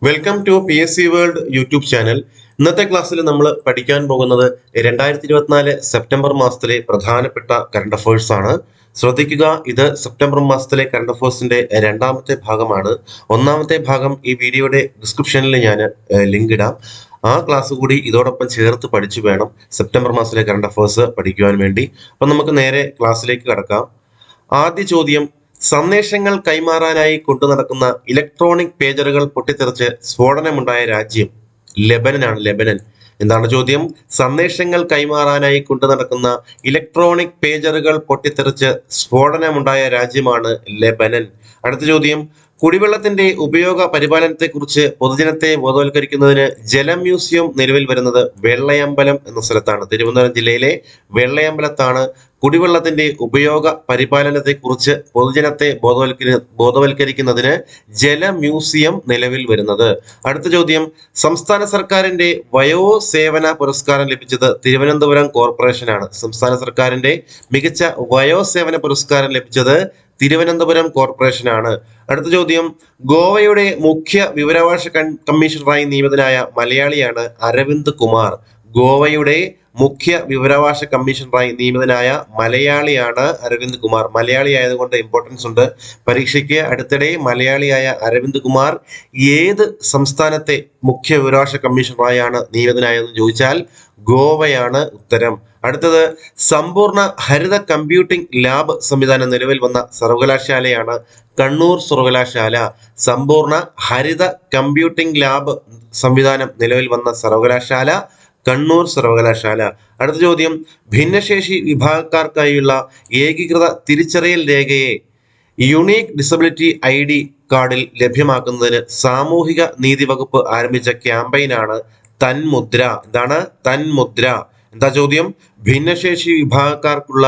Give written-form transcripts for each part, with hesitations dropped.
Welcome to P S C world YouTube channel. ഇന്നത്തെ ക്ലാസ്സിൽ നമ്മൾ പഠിക്കാൻ പോകുന്നത് 2024 സെപ്റ്റംബർ മാസത്തിലെ പ്രധാനപ്പെട്ട കറണ്ട് അഫയേഴ്സ് ആണ്. ശ്രദ്ധിക്കുക, ഇത് സെപ്റ്റംബർ മാസത്തിലെ കറണ്ട് അഫയേഴ്സിന്റെ രണ്ടാമത്തെ ഭാഗമാണ്. ഒന്നാമത്തെ ഭാഗം ഈ വീഡിയോയുടെ ഡിസ്ക്രിപ്ഷനിൽ ഞാൻ ലിങ്ക് ഇടാം. ആ ക്ലാസ് കൂടി ഇതോടൊപ്പം ചേർത്ത് പഠിച്ചു വേണം സെപ്റ്റംബർ മാസത്തിലെ കറണ്ട് അഫയേഴ്സ് പഠിക്കുവാൻ വേണ്ടി. അപ്പം നമുക്ക് നേരെ ക്ലാസ്സിലേക്ക് കടക്കാം. ആദ്യ ചോദ്യം: സന്ദേശങ്ങൾ കൈമാറാനായി കൊണ്ടു നടക്കുന്ന ഇലക്ട്രോണിക് പേജറുകൾ പൊട്ടിത്തെറിച്ച് സ്ഫോടനമുണ്ടായ രാജ്യം ലെബനനാണ്. ലെബനൻ. എന്താണ് ചോദ്യം? സന്ദേശങ്ങൾ കൈമാറാനായി കൊണ്ടു നടക്കുന്ന ഇലക്ട്രോണിക് പേജറുകൾ പൊട്ടിത്തെറിച്ച് സ്ഫോടനമുണ്ടായ രാജ്യമാണ് ലെബനൻ. അടുത്ത ചോദ്യം: കുടിവെള്ളത്തിന്റെ ഉപയോഗ പരിപാലനത്തെക്കുറിച്ച് പൊതുജനത്തെ ബോധവൽക്കരിക്കുന്നതിന് ജല മ്യൂസിയം നിലവിൽ വരുന്നത് വെള്ളയമ്പലം എന്ന സ്ഥലത്താണ്. തിരുവനന്തപുരം ജില്ലയിലെ വെള്ളയമ്പലത്താണ് കുടിവെള്ളത്തിന്റെ ഉപയോഗ പരിപാലനത്തെക്കുറിച്ച് പൊതുജനത്തെ ബോധവൽക്കരിക്കുന്നതിന് ജല മ്യൂസിയം നിലവിൽ വരുന്നത്. അടുത്ത ചോദ്യം: സംസ്ഥാന സർക്കാരിന്റെ വയോസേവന പുരസ്കാരം ലഭിച്ചത് തിരുവനന്തപുരം കോർപ്പറേഷനാണ്. സംസ്ഥാന സർക്കാരിന്റെ മികച്ച വയോസേവന പുരസ്കാരം ലഭിച്ചത് തിരുവനന്തപുരം കോർപ്പറേഷനാണ്. അടുത്ത ചോദ്യം: ഗോവയുടെ മുഖ്യ വിവരാവകാശ കമ്മീഷണറായി നിയമിതനായ മലയാളിയാണ് അരവിന്ദ് കുമാർ. ഗോവയുടെ മുഖ്യ വിവരാവകാശ കമ്മീഷണറായി നിയമിതനായ മലയാളിയാണ് അരവിന്ദ് കുമാർ. മലയാളി ആയതുകൊണ്ട് ഇമ്പോർട്ടൻസ് ഉണ്ട് പരീക്ഷയ്ക്ക്. അടുത്തിടെ മലയാളിയായ അരവിന്ദ് കുമാർ ഏത് സംസ്ഥാനത്തെ മുഖ്യ വിവരാവകാശ കമ്മീഷണറായാണ് നിയമിതനായതെന്ന് ചോദിച്ചാൽ ഗോവയാണ് ഉത്തരം. അടുത്തത്: സമ്പൂർണ്ണ ഹരിത കമ്പ്യൂട്ടിംഗ് ലാബ് സംവിധാനം നിലവിൽ വന്ന സർവകലാശാലയാണ് കണ്ണൂർ സർവകലാശാല. സമ്പൂർണ്ണ ഹരിത കമ്പ്യൂട്ടിംഗ് ലാബ് സംവിധാനം നിലവിൽ വന്ന സർവകലാശാല കണ്ണൂർ സർവകലാശാല. അടുത്ത ചോദ്യം: ഭിന്നശേഷി വിഭാഗക്കാർക്കായുള്ള ഏകീകൃത തിരിച്ചറിയൽ രേഖയെ യുണീക് ഡിസബിലിറ്റി ID കാർഡിൽ ലഭ്യമാക്കുന്നതിന് സാമൂഹിക നീതി വകുപ്പ് ആരംഭിച്ച ക്യാമ്പയിനാണ് തന്മുദ്ര. എന്താണ് തന്മുദ്ര? എന്താ ചോദ്യം? ഭിന്നശേഷി വിഭാഗക്കാർക്കുള്ള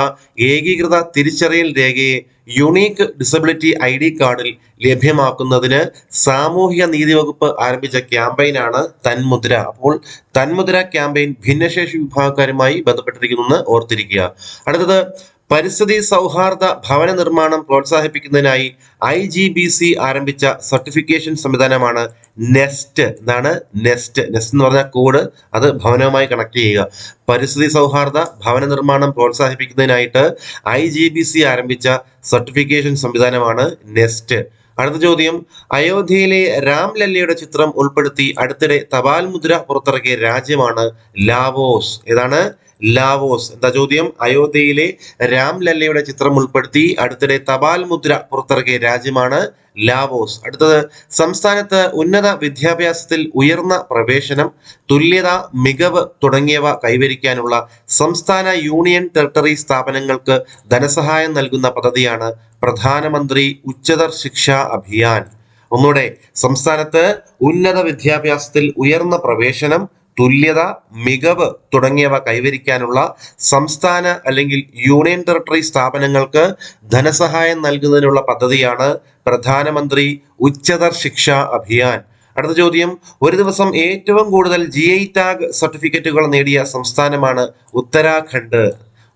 ഏകീകൃത തിരിച്ചറിയൽ രേഖയെ യുണീക്ക് ഡിസബിലിറ്റി ID കാർഡിൽ ലഭ്യമാക്കുന്നതിന് സാമൂഹിക നീതി വകുപ്പ് ആരംഭിച്ച ക്യാമ്പയിനാണ് തന്മുദ്ര. അപ്പോൾ തന്മുദ്ര ക്യാമ്പയിൻ ഭിന്നശേഷി വിഭാഗക്കാരുമായി ബന്ധപ്പെട്ടിരിക്കുന്നു ഓർത്തിരിക്കുക. അടുത്തത്: പരിസ്ഥിതി സൗഹാർദ്ദ ഭവന നിർമ്മാണം പ്രോത്സാഹിപ്പിക്കുന്നതിനായി IGBC ആരംഭിച്ച സർട്ടിഫിക്കേഷൻ സംവിധാനമാണ് നെസ്റ്റ്. എന്താണ് നെസ്റ്റ്? നെസ്റ്റ് എന്ന് പറഞ്ഞാൽ കോഡ്, അത് ഭവനവുമായി കണക്ട് ചെയ്യുക. പരിസ്ഥിതി സൗഹാർദ്ദ ഭവന നിർമ്മാണം പ്രോത്സാഹിപ്പിക്കുന്നതിനായിട്ട് IGBC ആരംഭിച്ച സർട്ടിഫിക്കേഷൻ സംവിധാനമാണ് നെസ്റ്റ്. അടുത്ത ചോദ്യം: അയോധ്യയിലെ രാംലല്ലയുടെ ചിത്രം ഉൾപ്പെടുത്തി അടുത്തിടെ തപാൽ മുദ്ര പുറത്തിറക്കിയ രാജ്യമാണ് ലാവോസ്. ഏതാണ്? ലാവോസ്. എന്താ ചോദ്യം? അയോധ്യയിലെ രാംലല്ലയുടെ ചിത്രം ഉൾപ്പെടുത്തി അടുത്തിടെ തപാൽ മുദ്ര പുറത്തിറക്കിയ രാജ്യമാണ് ലാവോസ്. അടുത്തത്: സംസ്ഥാനത്ത് ഉന്നത വിദ്യാഭ്യാസത്തിൽ ഉയർന്ന പ്രവേശനം, തുല്യത, മികവ് തുടങ്ങിയവ കൈവരിക്കാനുള്ള സംസ്ഥാന യൂണിയൻ ടെറിട്ടറി സ്ഥാപനങ്ങൾക്ക് ധനസഹായം നൽകുന്ന പദ്ധതിയാണ് പ്രധാനമന്ത്രി ഉച്ചതർ ശിക്ഷാ അഭിയാൻ. ഒന്നുകൂടെ: സംസ്ഥാനത്ത് ഉന്നത വിദ്യാഭ്യാസത്തിൽ ഉയർന്ന പ്രവേശനം, തുല്യത, മികവ് തുടങ്ങിയവ കൈവരിക്കാനുള്ള സംസ്ഥാന അല്ലെങ്കിൽ യൂണിയൻ ടെറിട്ടറി സ്ഥാപനങ്ങൾക്ക് ധനസഹായം നൽകുന്നതിനുള്ള പദ്ധതിയാണ് പ്രധാനമന്ത്രി ഉച്ചതർ ശിക്ഷാ അഭിയാൻ. അടുത്ത ചോദ്യം: ഒരു ദിവസം ഏറ്റവും കൂടുതൽ GI ടാഗ് സർട്ടിഫിക്കറ്റുകൾ നേടിയ സംസ്ഥാനമാണ് ഉത്തരാഖണ്ഡ്.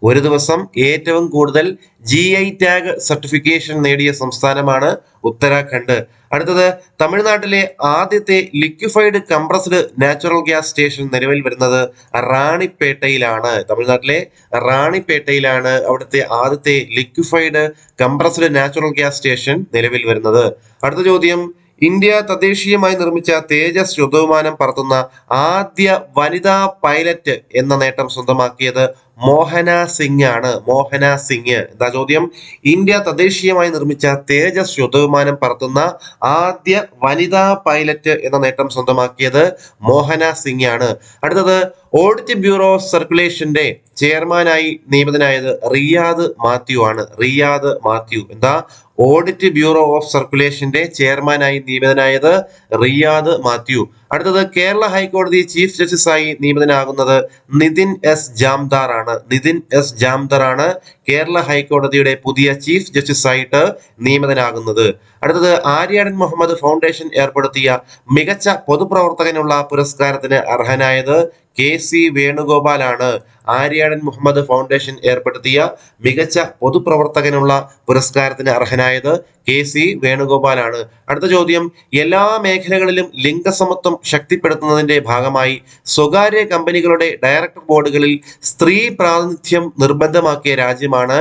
ഒരു ദിവസം ഏറ്റവും കൂടുതൽ GI ടാഗ് സർട്ടിഫിക്കേഷൻ നേടിയ സംസ്ഥാനമാണ് ഉത്തരാഖണ്ഡ്. അടുത്തത്: തമിഴ്നാട്ടിലെ ആദ്യത്തെ liquefied compressed natural gas station നിലവിൽ വരുന്നത് റാണിപ്പേട്ടയിലാണ്. തമിഴ്നാട്ടിലെ റാണിപ്പേട്ടയിലാണ് അവിടുത്തെ ആദ്യത്തെ liquefied compressed natural gas station നിലവിൽ വരുന്നത്. അടുത്ത ചോദ്യം: ഇന്ത്യ തദ്ദേശീയമായി നിർമ്മിച്ച തേജസ് യുദ്ധവിമാനം പറത്തുന്ന ആദ്യ വനിതാ പൈലറ്റ് എന്ന നേട്ടം സ്വന്തമാക്കിയത് മോഹന സിംഗ് ആണ്. മോഹന സിംഗ്. എന്താ ചോദ്യം? ഇന്ത്യ തദ്ദേശീയമായി നിർമ്മിച്ച തേജസ് യുദ്ധവിമാനം പറത്തുന്ന ആദ്യ വനിതാ പൈലറ്റ് എന്ന നേട്ടം സ്വന്തമാക്കിയത് മോഹന സിംഗ് ആണ്. അടുത്തത്: ഓഡിറ്റ് ബ്യൂറോ ഓഫ് സർക്കുലേഷന്റെ ചെയർമാനായി നിയമിതനായത് റിയാദ് മാത്യു ആണ്. റിയാദ് മാത്യു. എന്താ? ഓഡിറ്റ് ബ്യൂറോ ഓഫ് സർക്കുലേഷന്റെ ചെയർമാനായി നിയമിതനായത് റിയാദ് മാത്യു. അടുത്തത്: കേരള ഹൈക്കോടതി ചീഫ് ജസ്റ്റിസായി നിയമിതനാകുന്നത് നിതിൻ S ജാംദാർ ആണ്. നിതിൻ S ജാംദാർ ആണ് കേരള ഹൈക്കോടതിയുടെ പുതിയ ചീഫ് ജസ്റ്റിസായിട്ട് നിയമിതനാകുന്നത്. അടുത്തത്: ആര്യാടൻ മുഹമ്മദ് ഫൗണ്ടേഷൻ ഏർപ്പെടുത്തിയ മികച്ച പൊതുപ്രവർത്തകനുള്ള പുരസ്കാരത്തിന് അർഹനായത് KC വേണുഗോപാൽ ആണ്. ആര്യാടൻ മുഹമ്മദ് ഫൗണ്ടേഷൻ ഏർപ്പെടുത്തിയ മികച്ച പൊതുപ്രവർത്തകനുള്ള പുരസ്കാരത്തിന് അർഹനായത് KC വേണുഗോപാലാണ്. അടുത്ത ചോദ്യം, എല്ലാ മേഖലകളിലും ലിംഗസമത്വം ശക്തിപ്പെടുത്തുന്നതിന്റെ ഭാഗമായി സ്വകാര്യ കമ്പനികളുടെ ഡയറക്ടർ ബോർഡുകളിൽ സ്ത്രീ പ്രാതിനിധ്യം നിർബന്ധമാക്കിയ രാജ്യമാണ്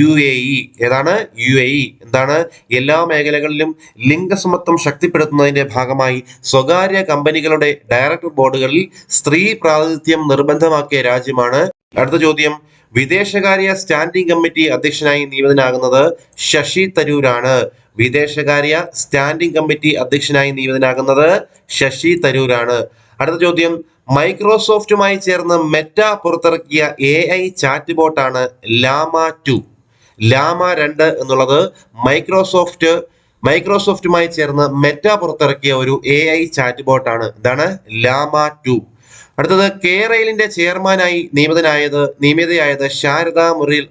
UAE. ഏതാണ്? UAE. എന്താണ്? എല്ലാ മേഖലകളിലും ലിംഗസമത്വം ശക്തിപ്പെടുത്തുന്നതിന്റെ ഭാഗമായി സ്വകാര്യ കമ്പനികളുടെ ഡയറക്ടർ ബോർഡുകളിൽ സ്ത്രീ പ്രാതിനിധ്യം നിർബന്ധമാക്കിയ രാജ്യമാണ്. അടുത്ത ചോദ്യം, വിദേശകാര്യ സ്റ്റാൻഡിംഗ് കമ്മിറ്റി അധ്യക്ഷനായി നിയമിതനാകുന്നത് ശശി തരൂരാണ്. വിദേശകാര്യ സ്റ്റാൻഡിംഗ് കമ്മിറ്റി അധ്യക്ഷനായി നിയമിതനാകുന്നത് ശശി തരൂരാണ്. അടുത്ത ചോദ്യം, മൈക്രോസോഫ്റ്റുമായി ചേർന്ന് മെറ്റ പുറത്തിറക്കിയ AI ചാറ്റ് ബോട്ടാണ് ലാമ 2. ലാമ 2 എന്നുള്ളത് മൈക്രോസോഫ്റ്റുമായി ചേർന്ന് മെറ്റ പുറത്തിറക്കിയ ഒരു AI ചാറ്റ് ബോട്ടാണ്. ഇതാണ് ലാമ 2. അടുത്തത്, കെയറെയിലിന്റെ ചെയർമാനായി നിയമിതയായത് ശാരദ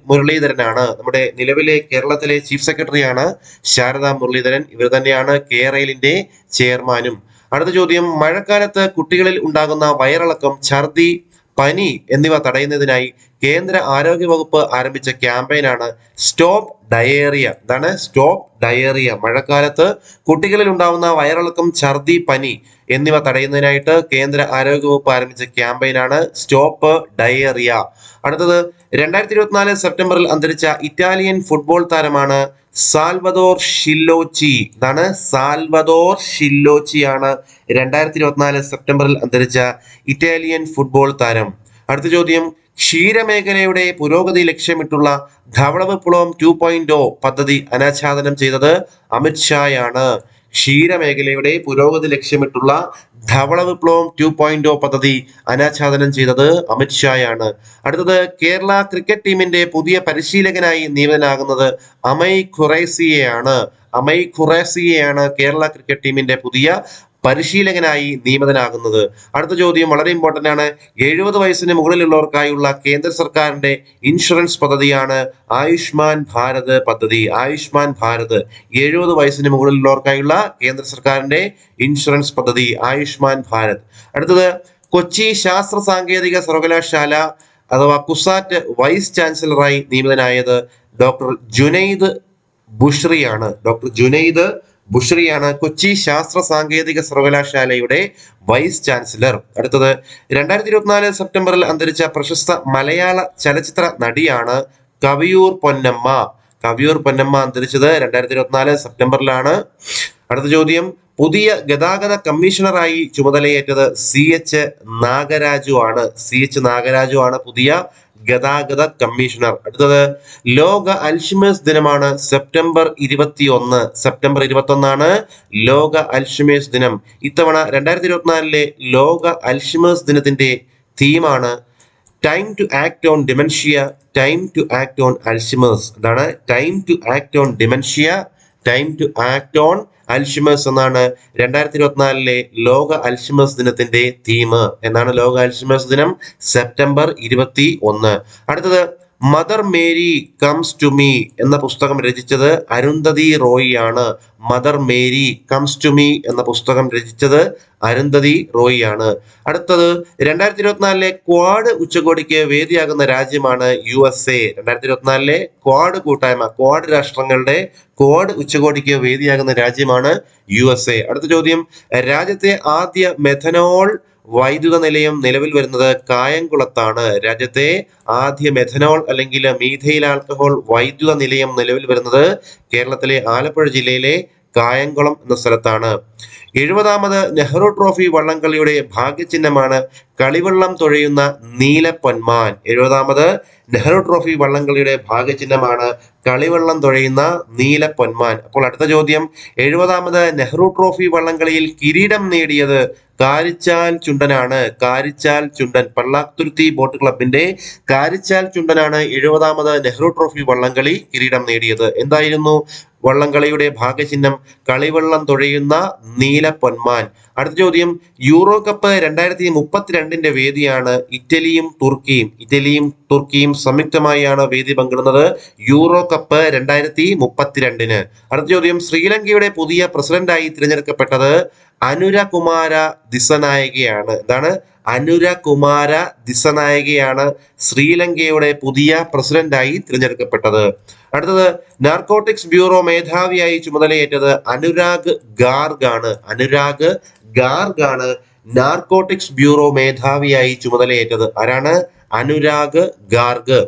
മുരളീധരനാണ്. നമ്മുടെ നിലവിലെ കേരളത്തിലെ ചീഫ് സെക്രട്ടറിയാണ് ശാരദ മുരളീധരൻ. ഇവർ തന്നെയാണ് കെയറെയിലിന്റെ ചെയർമാനും. അടുത്ത ചോദ്യം, മഴക്കാലത്ത് കുട്ടികളിൽ ഉണ്ടാകുന്ന വയറിളക്കം, ഛർദി, പനി എന്നിവ തടയുന്നതിനായി കേന്ദ്ര ആരോഗ്യ വകുപ്പ് ആരംഭിച്ച ക്യാമ്പയിനാണ് സ്റ്റോപ്പ് ഡയേറിയ. എന്താണ്? Stop diarrhoea. മഴക്കാലത്ത് കുട്ടികളിൽ ഉണ്ടാവുന്ന വയറിളക്കം, ഛർദി, പനി എന്നിവ തടയുന്നതിനായിട്ട് കേന്ദ്ര ആരോഗ്യ വകുപ്പ് ആരംഭിച്ച ക്യാമ്പയിനാണ് സ്റ്റോപ്പ് ഡയേറിയ. അടുത്തത്, 2024 സെപ്റ്റംബറിൽ അന്തരിച്ച ഇറ്റാലിയൻ ഫുട്ബോൾ താരമാണ് സാൽവദോർ ഷില്ലോച്ചി. ഇതാണ് സാൽവദോർ ഷില്ലോച്ചിയാണ് 2024 സെപ്റ്റംബറിൽ അന്തരിച്ച ഇറ്റാലിയൻ ഫുട്ബോൾ താരം. അടുത്ത ചോദ്യം, ക്ഷീരമേഖലയുടെ പുരോഗതി ലക്ഷ്യമിട്ടുള്ള ധവള വിപ്ലവം 2.0 പദ്ധതി അനാച്ഛാദനം ചെയ്തത് അമിത് ഷായാണ്. ക്ഷീരമേഖലയുടെ പുരോഗതി ലക്ഷ്യമിട്ടുള്ള ധവള വിപ്ലവം 2.0 പദ്ധതി അനാച്ഛാദനം ചെയ്തത് അമിത് ഷായാണ്. അടുത്തത്, കേരള ക്രിക്കറ്റ് ടീമിന്റെ പുതിയ പരിശീലകനായി നിയമിതനാകുന്നത് അമയ് ഖുറൈസിയെയാണ്. അമയ് ഖുറൈസിയെയാണ് കേരള ക്രിക്കറ്റ് ടീമിന്റെ പുതിയ പരിശീലകനായി നിയമിതനാകുന്നത്. അടുത്ത ചോദ്യം വളരെ ഇമ്പോർട്ടന്റ് ആണ്. 70 വയസ്സിന് മുകളിലുള്ളവർക്കായുള്ള കേന്ദ്ര സർക്കാരിന്റെ ഇൻഷുറൻസ് പദ്ധതിയാണ് ആയുഷ്മാൻ ഭാരത് പദ്ധതി. ആയുഷ്മാൻ ഭാരത് 70 വയസ്സിന് മുകളിലുള്ളവർക്കായുള്ള കേന്ദ്ര സർക്കാരിന്റെ ഇൻഷുറൻസ് പദ്ധതി ആയുഷ്മാൻ ഭാരത്. അടുത്തത്, കൊച്ചി ശാസ്ത്ര സാങ്കേതിക സർവകലാശാല അഥവാ കുസാറ്റ് വൈസ് ചാൻസലറായി നിയമിതനായത് ഡോക്ടർ ജുനൈദ് ബുഷ്രിയാണ് കൊച്ചി ശാസ്ത്ര സാങ്കേതിക സർവകലാശാലയുടെ വൈസ് ചാൻസലർ. അടുത്തത്, 2024 സെപ്റ്റംബറിൽ അന്തരിച്ച പ്രശസ്ത മലയാള ചലച്ചിത്ര നടിയാണ് കവിയൂർ പൊന്നമ്മ. കവിയൂർ പൊന്നമ്മ അന്തരിച്ചത് 2024 സെപ്റ്റംബറിലാണ്. അടുത്ത ചോദ്യം, പുതിയ ഗതാഗത കമ്മീഷണറായി ചുമതലയേറ്റത് CH നാഗരാജു ആണ് പുതിയ ഗതാഗത കമ്മീഷണർ. അടുത്തത്, ലോക അൽഷിമേഴ്സ് ദിനമാണ് സെപ്റ്റംബർ 21 ആണ് ലോക അൽഷിമേഴ്സ് ദിനം. ഇത്തവണ 2024 ലോക അൽഷിമേഴ്സ് ദിനത്തിന്റെ തീമാണ് time to act on dementia, time to act on Alzheimer's. അതാണ് time to act on dementia, time to act on Alzheimer's എന്നാണ് 2024 ലോക അൽഷിമേഴ്സ് ദിനത്തിന്റെ തീം. എന്നാണ് ലോക അൽഷിമേഴ്സ് ദിനം സെപ്റ്റംബർ 21. അടുത്തത്, Mother Mary Comes to Me എന്ന പുസ്തകം രചിച്ചത് അരുന്ധതി റോയ് ആണ്. Mother Mary Comes to Me എന്ന പുസ്തകം രചിച്ചത് അരുന്ധതി റോയ് ആണ്. അടുത്തത്, 2024 ക്വാഡ് ഉച്ചകോടിക്ക് വേദിയാകുന്ന രാജ്യമാണ് USA. 2024 ക്വാഡ് കൂട്ടായ്മ, ക്വാഡ് രാഷ്ട്രങ്ങളുടെ ക്വാഡ് ഉച്ചകോടിക്ക് വേദിയാകുന്ന രാജ്യമാണ് USA. അടുത്ത ചോദ്യം, രാജ്യത്തെ ആദ്യ മെഥനോൾ വൈദ്യുത നിലയം നിലവിൽ വരുന്നത് കായംകുളത്താണ്. രാജ്യത്തെ ആദ്യ മെഥനോൾ അല്ലെങ്കിൽ മീഥൈൽ ആൽക്കഹോൾ വൈദ്യുത നിലയം നിലവിൽ വരുന്നത് കേരളത്തിലെ ആലപ്പുഴ ജില്ലയിലെ കായംകുളം എന്ന സ്ഥലത്താണ്. 70ാമത് നെഹ്റു ട്രോഫി വള്ളംകളിയുടെ ഭാഗ്യചിഹ്നമാണ് കളിവള്ളം തുഴയുന്ന നീലപ്പൊന്മാൻ. 70ാമത് നെഹ്റു ട്രോഫി വള്ളംകളിയുടെ ഭാഗ്യചിഹ്നമാണ് കളിവള്ളം തുഴയുന്ന നീലപ്പൊന്മാൻ. അപ്പോൾ അടുത്ത ചോദ്യം, 70ാമത് നെഹ്റു ട്രോഫി വള്ളംകളിയിൽ കിരീടം നേടിയത് കാരിച്ചാൽ ചുണ്ടനാണ്. കാരിച്ചാൽ ചുണ്ടൻ, പള്ളാത്തുരുത്തി ബോട്ട് ക്ലബിന്റെ കാരിച്ചാൽ ചുണ്ടനാണ് 70ാമത് നെഹ്റു ട്രോഫി വള്ളംകളി കിരീടം നേടിയത്. എന്തായിരുന്നു വള്ളംകളിയുടെ ഭാഗ്യചിഹ്നം? കളിവള്ളം തുഴയുന്ന നീലപ്പൊന്മാൻ. അടുത്ത ചോദ്യം, യൂറോ കപ്പ് 2032 വേദിയാണ് ഇറ്റലിയും തുർക്കിയും സംയുക്തമായാണ് വേദി പങ്കിടുന്നത് യൂറോ കപ്പ് 2032. അടുത്ത ചോദ്യം, ശ്രീലങ്കയുടെ പുതിയ പ്രസിഡന്റായി തിരഞ്ഞെടുക്കപ്പെട്ടത് അനുരകുമാര ദിസനായകയാണ്. എന്താണ്? അനുരകുമാര ദിസനായകയാണ് ശ്രീലങ്കയുടെ പുതിയ പ്രസിഡന്റായി തിരഞ്ഞെടുക്കപ്പെട്ടത്. അടുത്തത് നാർക്കോട്ടിക്സ് ബ്യൂറോ മേധാവിയായി ചുമതലയേറ്റത് അനുരാഗ് ഗാർഗ് ആണ്. അനുരാഗ് ഗാർഗ് ആണ് നാർക്കോട്ടിക്സ് ബ്യൂറോ മേധാവിയായി ചുമതലയേറ്റത്. ആരാണ്? അനുരാഗ് ഗാർഗ്.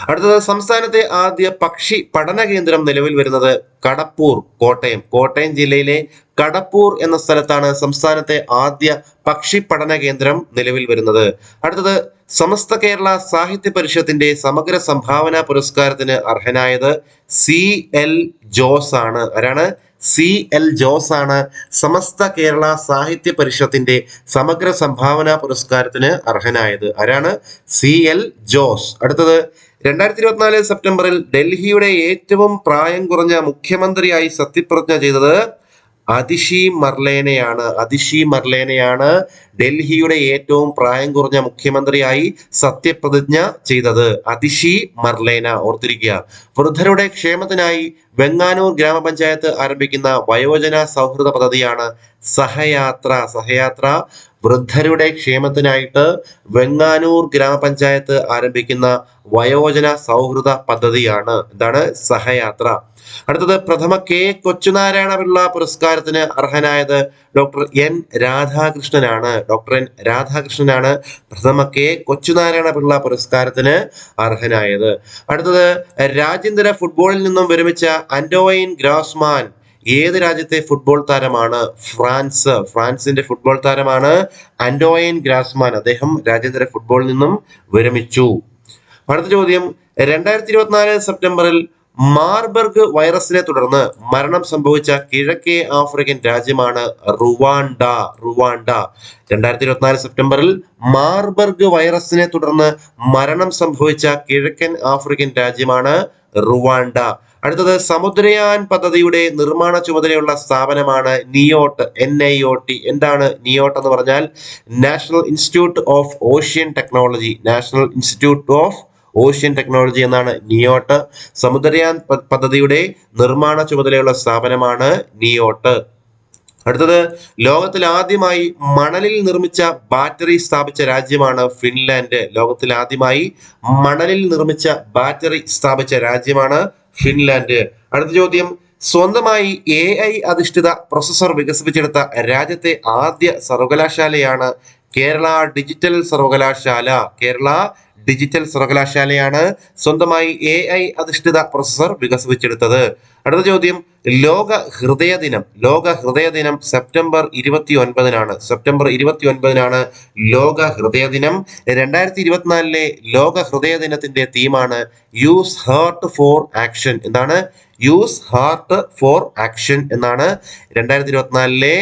അടുത്തത് സംസ്ഥാനത്തെ ആദ്യ പക്ഷി പഠന കേന്ദ്രം നിലവിൽ വരുന്നത് കടപ്പൂർ, കോട്ടയം. കോട്ടയം ജില്ലയിലെ കടപ്പൂർ എന്ന സ്ഥലത്താണ് സംസ്ഥാനത്തെ ആദ്യ പക്ഷി പഠന കേന്ദ്രം നിലവിൽ വരുന്നത്. അടുത്തത് സമസ്ത കേരള സാഹിത്യ പരിഷത്തിന്റെ സമഗ്ര സംഭാവന പുരസ്കാരത്തിന് അർഹനായത് CL ജോസ് ആണ്. ആരാണ്? CL ജോസ് ആണ് സമസ്ത കേരള സാഹിത്യ പരിഷത്തിന്റെ സമഗ്ര സംഭാവന പുരസ്കാരത്തിന് അർഹനായത്. ആരാണ്? CL ജോസ്. അടുത്തത് 2024 സെപ്റ്റംബറിൽ ഡൽഹിയുടെ ഏറ്റവും പ്രായം കുറഞ്ഞ മുഖ്യമന്ത്രിയായി സത്യപ്രതിജ്ഞ ചെയ്തത് അതിഷി മർലേനയാണ്. അതിഷി മർലേനയാണ് ഡൽഹിയുടെ ഏറ്റവും പ്രായം കുറഞ്ഞ മുഖ്യമന്ത്രിയായി സത്യപ്രതിജ്ഞ ചെയ്തത്. അതിഷി മർലേന. ഓർത്തിരിക്കുക. വൃദ്ധരുടെ ക്ഷേമത്തിനായി വെങ്ങാനൂർ ഗ്രാമപഞ്ചായത്ത് ആരംഭിക്കുന്ന വയോജന സൗഹൃദ പദ്ധതിയാണ് സഹയാത്ര. സഹയാത്ര വൃദ്ധരുടെ ക്ഷേമത്തിനായിട്ട് വെങ്ങാനൂർ ഗ്രാമപഞ്ചായത്ത് ആരംഭിക്കുന്ന വയോജന സൗഹൃദ പദ്ധതിയാണ്. എന്താണ്? സഹയാത്ര. അടുത്തത് പ്രഥമ K കൊച്ചുനാരായണ പിള്ള പുരസ്കാരത്തിന് അർഹനായത് ഡോക്ടർ N രാധാകൃഷ്ണനാണ്. ഡോക്ടർ N രാധാകൃഷ്ണനാണ് പ്രഥമ K കൊച്ചുനാരായണ പിള്ള പുരസ്കാരത്തിന് അർഹനായത്. അടുത്തത് രാജ്യാന്തര ഫുട്ബോളിൽ നിന്നും വിരമിച്ച ആന്റോയിൻ ഗ്രാസ്മാൻ ഏത് രാജ്യത്തെ ഫുട്ബോൾ താരമാണ്? ഫ്രാൻസ്. ഫ്രാൻസിന്റെ ഫുട്ബോൾ താരമാണ് ആന്റോയിൻ ഗ്രാസ്മാൻ. അദ്ദേഹം രാജ്യാന്തര ഫുട്ബോളിൽ നിന്നും വിരമിച്ചു. അടുത്ത ചോദ്യം, 2024 സെപ്റ്റംബറിൽ മാർബർഗ് വൈറസിനെ തുടർന്ന് മരണം സംഭവിച്ച കിഴക്കേ ആഫ്രിക്കൻ രാജ്യമാണ് റുവാണ്ട. റുവാണ്ട. 2024 സെപ്റ്റംബറിൽ മാർബർഗ് വൈറസിനെ തുടർന്ന് മരണം സംഭവിച്ച കിഴക്കൻ ആഫ്രിക്കൻ രാജ്യമാണ് റുവാണ്ട. അടുത്തത് സമുദ്രയാൻ പദ്ധതിയുടെ നിർമ്മാണ ചുമതലയുള്ള സ്ഥാപനമാണ് നിയോട്ട്. NIOT. എന്താണ് നിയോട്ട് എന്ന് പറഞ്ഞാൽ? National institute of ocean technology. National institute of ocean technology എന്നാണ് നിയോട്ട്. സമുദ്രയാൻ പദ്ധതിയുടെ നിർമ്മാണ ചുമതലയുള്ള സ്ഥാപനമാണ് നിയോട്ട്. അടുത്തത് ലോകത്തിൽ ആദ്യമായി മണലിൽ നിർമ്മിച്ച ബാറ്ററി സ്ഥാപിച്ച രാജ്യമാണ് ഫിൻലാൻഡ്. ലോകത്തിൽ ആദ്യമായി മണലിൽ നിർമ്മിച്ച ബാറ്ററി സ്ഥാപിച്ച രാജ്യമാണ് ഫിൻലാൻഡ്. അടുത്ത ചോദ്യം, സ്വന്തമായി AI അധിഷ്ഠിത പ്രൊസസർ വികസിപ്പിച്ചെടുത്ത രാജ്യത്തെ ആദ്യ സർവകലാശാലയാണ് കേരള ഡിജിറ്റൽ സർവകലാശാല. കേരള ഡിജിറ്റൽ സർവകലാശാലയാണ് സ്വന്തമായി AI അധിഷ്ഠിത പ്രൊസസർ വികസിപ്പിച്ചെടുത്തത്. അടുത്ത ചോദ്യം, ലോക ഹൃദയ ദിനം. ലോക ഹൃദയ ദിനം സെപ്റ്റംബർ 29-നാണ്. സെപ്റ്റംബർ 29-നാണ് ലോക ഹൃദയ ദിനം. 2024 ലോക ഹൃദയ ദിനത്തിന്റെ തീമാണ് യൂസ് ഹാർട്ട് ഫോർ ആക്ഷൻ. എന്താണ്? യൂസ് ഹാർട്ട് ഫോർ ആക്ഷൻ എന്നാണ് 2024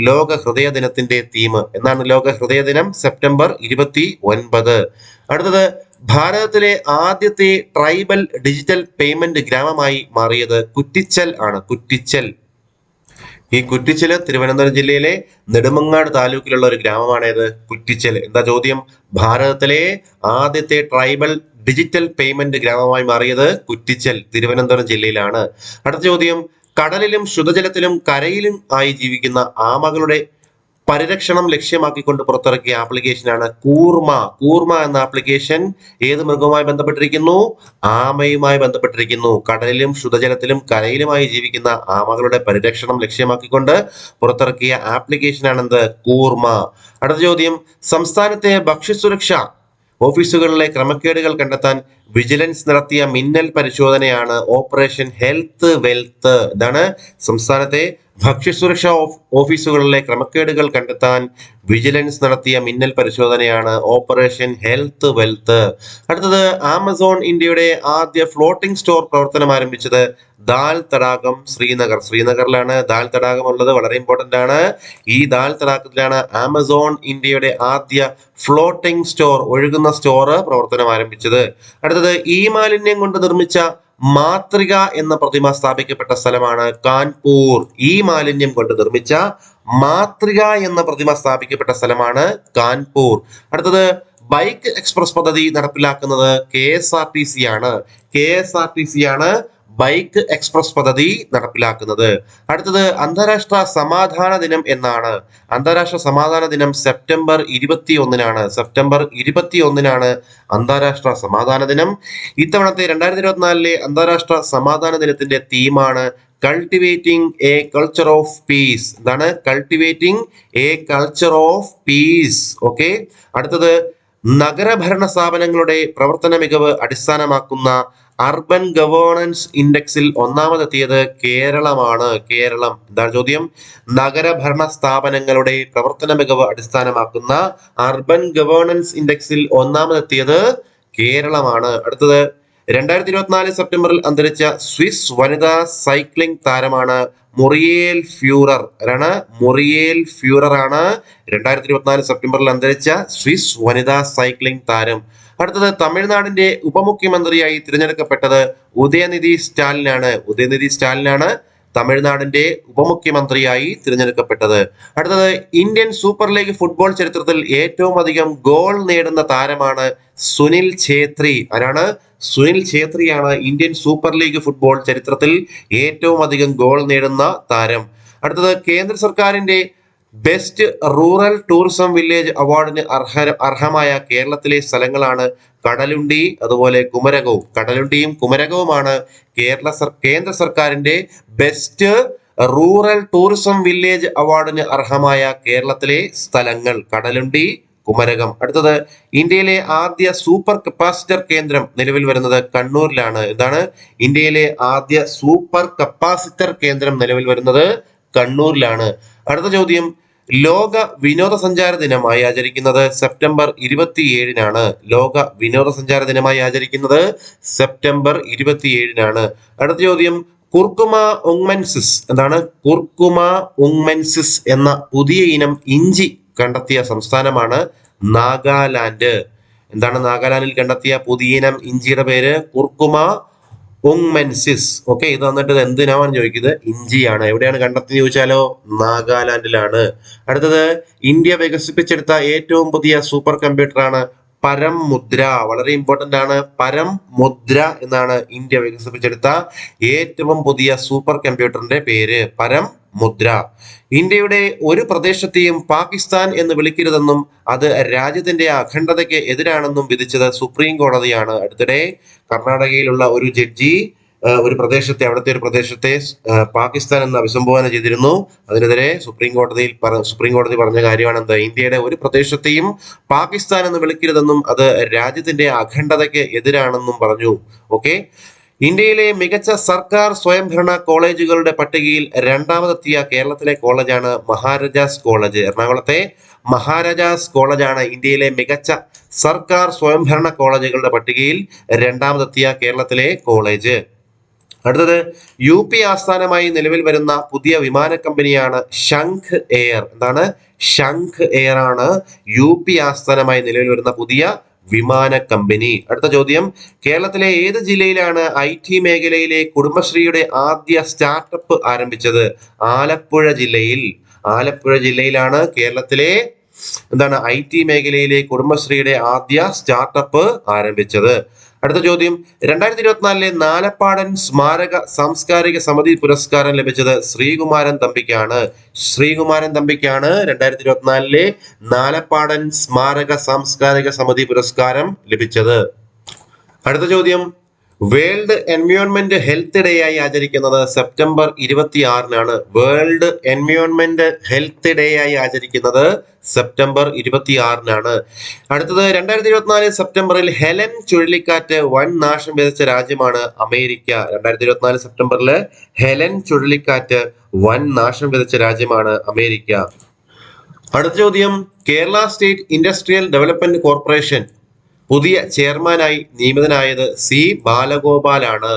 ലോക ഹൃദയ ദിനത്തിന്റെ തീം. എന്നാണ് ലോക ഹൃദയ ദിനം? സെപ്റ്റംബർ 29. അടുത്തത്, ഭാരതത്തിലെ ആദ്യത്തെ ട്രൈബൽ ഡിജിറ്റൽ പേയ്മെന്റ് ഗ്രാമമായി മാറിയത് കുറ്റിച്ചൽ ആണ്. കുറ്റിച്ചൽ. ഈ കുറ്റിച്ചൽ തിരുവനന്തപുരം ജില്ലയിലെ നെടുമങ്ങാട് താലൂക്കിലുള്ള ഒരു ഗ്രാമമാണേത്? കുറ്റിച്ചൽ. എന്താ ചോദ്യം? ഭാരതത്തിലെ ആദ്യത്തെ ട്രൈബൽ ഡിജിറ്റൽ പേയ്മെന്റ് ഗ്രാമമായി മാറിയത് കുറ്റിച്ചൽ തിരുവനന്തപുരം ജില്ലയിലാണ്. അടുത്ത ചോദ്യം, കടലിലും ശുദ്ധജലത്തിലും കരയിലും ആയി ജീവിക്കുന്ന ആമകളുടെ പരിരക്ഷണം ലക്ഷ്യമാക്കിക്കൊണ്ട് പുറത്തിറക്കിയ ആപ്ലിക്കേഷനാണ് കൂർമ. കൂർമ എന്ന ആപ്ലിക്കേഷൻ ഏത് മൃഗവുമായി ബന്ധപ്പെട്ടിരിക്കുന്നു? ആമയുമായി ബന്ധപ്പെട്ടിരിക്കുന്നു. കടലിലും ശുദ്ധജലത്തിലും കരയിലുമായി ജീവിക്കുന്ന ആമകളുടെ പരിരക്ഷണം ലക്ഷ്യമാക്കിക്കൊണ്ട് പുറത്തിറക്കിയ ആപ്ലിക്കേഷനാണെന്ത്? കൂർമ. അടുത്ത ചോദ്യം, സംസ്ഥാനത്തെ ഭക്ഷ്യസുരക്ഷ ഓഫീസുകളിലെ ക്രമക്കേടുകൾ കണ്ടെത്താൻ വിജിലൻസ് നടത്തിയ മിന്നൽ പരിശോധനയാണ് ഓപ്പറേഷൻ ഹെൽത്ത് വെൽത്ത്. ഇതാണ് സംസ്ഥാനത്തെ ഭക്ഷ്യസുരക്ഷാ ഓഫീസുകളിലെ ക്രമക്കേടുകൾ കണ്ടെത്താൻ വിജിലൻസ് നടത്തിയ മിന്നൽ പരിശോധനയാണ് ഓപ്പറേഷൻ ഹെൽത്ത് വെൽത്ത്. അടുത്തത്, ആമസോൺ ഇന്ത്യയുടെ ആദ്യ ഫ്ലോട്ടിംഗ് സ്റ്റോർ പ്രവർത്തനം ആരംഭിച്ചത് ദാൽ തടാകം, ശ്രീനഗർ. ശ്രീനഗറിലാണ് ദാൽ തടാകം ഉള്ളത്. വളരെ ഇമ്പോർട്ടന്റ് ആണ്. ഈ ദാൽ തടാകത്തിലാണ് ആമസോൺ ഇന്ത്യയുടെ ആദ്യ ഫ്ലോട്ടിംഗ് സ്റ്റോർ, ഒഴുകുന്ന സ്റ്റോർ പ്രവർത്തനം ആരംഭിച്ചത്. അടുത്തത്, ഈ മാലിന്യം കൊണ്ട് നിർമ്മിച്ച മാതൃക എന്ന പ്രതിമ സ്ഥാപിക്കപ്പെട്ട സ്ഥലമാണ് കാൺപൂർ. ഈ മാലിന്യം കൊണ്ട് നിർമ്മിച്ച മാതൃക എന്ന പ്രതിമ സ്ഥാപിക്കപ്പെട്ട സ്ഥലമാണ് കാൺപൂർ. അടുത്തത്, ബൈക്ക് എക്സ്പ്രസ് പദ്ധതി നടപ്പിലാക്കുന്നത് KSRTC ആണ്. KSRTC ആണ് ബൈക്ക് എക്സ്പ്രസ് പദ്ധതി നടപ്പിലാക്കുന്നത്. അടുത്തത് അന്താരാഷ്ട്ര സമാധാന ദിനം എന്നാണ്. അന്താരാഷ്ട്ര സമാധാന ദിനം സെപ്റ്റംബർ 21-നാണ്. സെപ്റ്റംബർ 21-നാണ് അന്താരാഷ്ട്ര സമാധാന ദിനം. ഇത്തവണത്തെ 2024 അന്താരാഷ്ട്ര സമാധാന ദിനത്തിന്റെ തീമാണ് cultivating a culture of peace. എന്താണ്? Cultivating a culture of peace. Okay. അടുത്തത് നഗരഭരണ സ്ഥാപനങ്ങളുടെ പ്രവർത്തന മികവ് അടിസ്ഥാനമാക്കുന്ന അർബൻ ഗവേണൻസ് ഇൻഡെക്സിൽ ഒന്നാമതെത്തിയത് കേരളമാണ്. കേരളം. എന്താണ് ചോദ്യം? നഗരഭരണ സ്ഥാപനങ്ങളുടെ പ്രവർത്തന മികവ് അടിസ്ഥാനമാക്കുന്ന അർബൻ ഗവേണൻസ് ഇൻഡെക്സിൽ ഒന്നാമതെത്തിയത് കേരളമാണ്. അടുത്തത് 2024 സെപ്റ്റംബറിൽ അന്തരിച്ച സ്വിസ് വനിതാ സൈക്ലിംഗ് താരമാണ് മൊറിയേൽ ഫ്യൂറർ. ആരാണ്? മൊറിയേൽ ഫ്യൂറർ ആണ് 2024 സെപ്റ്റംബറിൽ അന്തരിച്ച സ്വിസ് വനിതാ സൈക്ലിംഗ് താരം. അടുത്തത് തമിഴ്നാടിന്റെ ഉപമുഖ്യമന്ത്രിയായി തിരഞ്ഞെടുക്കപ്പെട്ടത് ഉദയനിധി സ്റ്റാലിനാണ്. ഉദയനിധി സ്റ്റാലിനാണ് തമിഴ്നാടിന്റെ ഉപമുഖ്യമന്ത്രിയായി തിരഞ്ഞെടുക്കപ്പെട്ടത്. അടുത്തത് ഇന്ത്യൻ സൂപ്പർ ലീഗ് ഫുട്ബോൾ ചരിത്രത്തിൽ ഏറ്റവും അധികം ഗോൾ നേടുന്ന താരമാണ് സുനിൽ ഛേത്രി. ആരാണ്? സുനിൽ ഛേത്രിയാണ് ഇന്ത്യൻ സൂപ്പർ ലീഗ് ഫുട്ബോൾ ചരിത്രത്തിൽ ഏറ്റവും അധികം ഗോൾ നേടുന്ന താരം. അടുത്തത് കേന്ദ്ര സർക്കാരിന്റെ ബെസ്റ്റ് റൂറൽ ടൂറിസം വില്ലേജ് അവാർഡിന് അർഹമായ കേരളത്തിലെ സ്ഥലങ്ങളാണ് കടലുണ്ടി, അതുപോലെ കുമരകവും. കടലുണ്ടിയും കുമരകവുമാണ് കേന്ദ്ര സർക്കാരിന്റെ ബെസ്റ്റ് റൂറൽ ടൂറിസം വില്ലേജ് അവാർഡിന് അർഹമായ കേരളത്തിലെ സ്ഥലങ്ങൾ കടലുണ്ടി, കുമരകം. അടുത്തത് ഇന്ത്യയിലെ ആദ്യ സൂപ്പർ കപ്പാസിറ്റർ കേന്ദ്രം നിലവിൽ വരുന്നത് കണ്ണൂരിലാണ്. എന്താണ്? ഇന്ത്യയിലെ ആദ്യ സൂപ്പർ കപ്പാസിറ്റർ കേന്ദ്രം നിലവിൽ വരുന്നത് കണ്ണൂരിലാണ്. അടുത്ത ചോദ്യം, ലോക വിനോദസഞ്ചാര ദിനമായി ആചരിക്കുന്നത് സെപ്റ്റംബർ 27-നാണ്. ലോക വിനോദസഞ്ചാര ദിനമായി ആചരിക്കുന്നത് സെപ്റ്റംബർ 27-നാണ്. അടുത്ത ചോദ്യം, കുർക്കുമ ഉങ്മെൻസിസ്. എന്താണ്? കുർക്കുമ ഉങ്മെൻസിസ് എന്ന പുതിയ ഇനം ഇഞ്ചി കണ്ടെത്തിയ സംസ്ഥാനമാണ് നാഗാലാൻഡ്. എന്താണ് നാഗാലാൻഡിൽ കണ്ടെത്തിയ പുതിയ ഇനം ഇഞ്ചിയുടെ പേര്? കുർക്കുമ ഉങ്മെൻസിസ്. ഓക്കെ. ഇത് വന്നിട്ട് എന്തിനാണ് ചോദിക്കുന്നത്? ഇഞ്ചിയാണ്. എവിടെയാണ് കണ്ടെത്തിയെന്ന് ചോദിച്ചാലോ നാഗാലാൻഡിലാണ്. അടുത്തത് ഇന്ത്യ വികസിപ്പിച്ചെടുത്ത ഏറ്റവും പുതിയ സൂപ്പർ കമ്പ്യൂട്ടറാണ് പരം മുദ്ര. വളരെ ഇമ്പോർട്ടന്റ് ആണ്. പരം മുദ്ര എന്നാണ് ഇന്ത്യ വികസിപ്പിച്ചെടുത്ത ഏറ്റവും പുതിയ സൂപ്പർ കമ്പ്യൂട്ടറിന്റെ പേര്, പരം മുദ്ര. ഇന്ത്യയുടെ ഒരു പ്രദേശത്തെയും പാകിസ്ഥാൻ എന്ന് വിളിക്കരുതെന്നും അത് രാജ്യത്തിന്റെ അഖണ്ഡതയ്ക്ക് എതിരാണെന്നും വിധിച്ചത് സുപ്രീം കോടതിയാണ്. അടുത്തിടെ കർണാടകയിലുള്ള ഒരു ജഡ്ജി അവിടുത്തെ ഒരു പ്രദേശത്തെ പാകിസ്ഥാൻ എന്ന് അഭിസംബോധന ചെയ്തിരുന്നു. അതിനെതിരെ സുപ്രീം കോടതി പറഞ്ഞ കാര്യമാണ് എന്ത്? ഇന്ത്യയുടെ ഒരു പ്രദേശത്തെയും പാകിസ്ഥാൻ എന്ന് വിളിക്കരുതെന്നും അത് രാജ്യത്തിന്റെ അഖണ്ഡതയ്ക്ക് എതിരാണെന്നും പറഞ്ഞു. ഓക്കെ. ഇന്ത്യയിലെ മികച്ച സർക്കാർ സ്വയംഭരണ കോളേജുകളുടെ പട്ടികയിൽ രണ്ടാമതെത്തിയ കേരളത്തിലെ കോളേജാണ് മഹാരാജാസ് കോളേജ്. എറണാകുളത്തെ മഹാരാജാസ് കോളേജാണ് ഇന്ത്യയിലെ മികച്ച സർക്കാർ സ്വയംഭരണ കോളേജുകളുടെ പട്ടികയിൽ രണ്ടാമതെത്തിയ കേരളത്തിലെ കോളേജ്. അടുത്തത് UP ആസ്ഥാനമായി നിലവിൽ വരുന്ന പുതിയ വിമാന കമ്പനിയാണ് ശംഖ് എയർ. എന്താണ്? ശംഖ് എയർ ആണ് UP ആസ്ഥാനമായി നിലവിൽ വരുന്ന പുതിയ വിമാന കമ്പനി. അടുത്ത ചോദ്യം, കേരളത്തിലെ ഏത് ജില്ലയിലാണ് IT മേഖലയിലെ കുടുംബശ്രീയുടെ ആദ്യ സ്റ്റാർട്ടപ്പ് ആരംഭിച്ചത്? ആലപ്പുഴ ജില്ലയിൽ. ആലപ്പുഴ ജില്ലയിലാണ് കേരളത്തിലെ IT മേഖലയിലെ കുടുംബശ്രീയുടെ ആദ്യ സ്റ്റാർട്ടപ്പ് ആരംഭിച്ചത്. അടുത്ത ചോദ്യം, 2024 നാലപ്പാടൻ സ്മാരക സാംസ്കാരിക സമിതി പുരസ്കാരം ലഭിച്ചത് ശ്രീകുമാരൻ തമ്പിക്കാണ്. ശ്രീകുമാരൻ തമ്പിക്കാണ് 2024 നാലപ്പാടൻ സ്മാരക സാംസ്കാരിക സമിതി പുരസ്കാരം ലഭിച്ചത്. അടുത്ത ചോദ്യം, വേൾഡ് എൻവയോൺമെന്റ് ഹെൽത്ത് ഡേ ആയി ആചരിക്കുന്നത് സെപ്റ്റംബർ 26-നാണ്. വേൾഡ് എൻവയോൺമെന്റ് ഹെൽത്ത് ഡേ ആയി ആചരിക്കുന്നത് സെപ്റ്റംബർ 26-നാണ്. അടുത്തത് 2024 സെപ്റ്റംബറിൽ ഹെലൻ ചുഴലിക്കാറ്റ് വൻ നാശം വിതച്ച രാജ്യമാണ് അമേരിക്ക. 2024 സെപ്റ്റംബറിൽ ഹെലൻ ചുഴലിക്കാറ്റ് വൻ നാശം വിതച്ച രാജ്യമാണ് അമേരിക്ക. അടുത്ത ചോദ്യം, Kerala state industrial development corporation പുതിയ ചെയർമാനായി നിയമിതനായത് സി ബാലഗോപാലാണ്.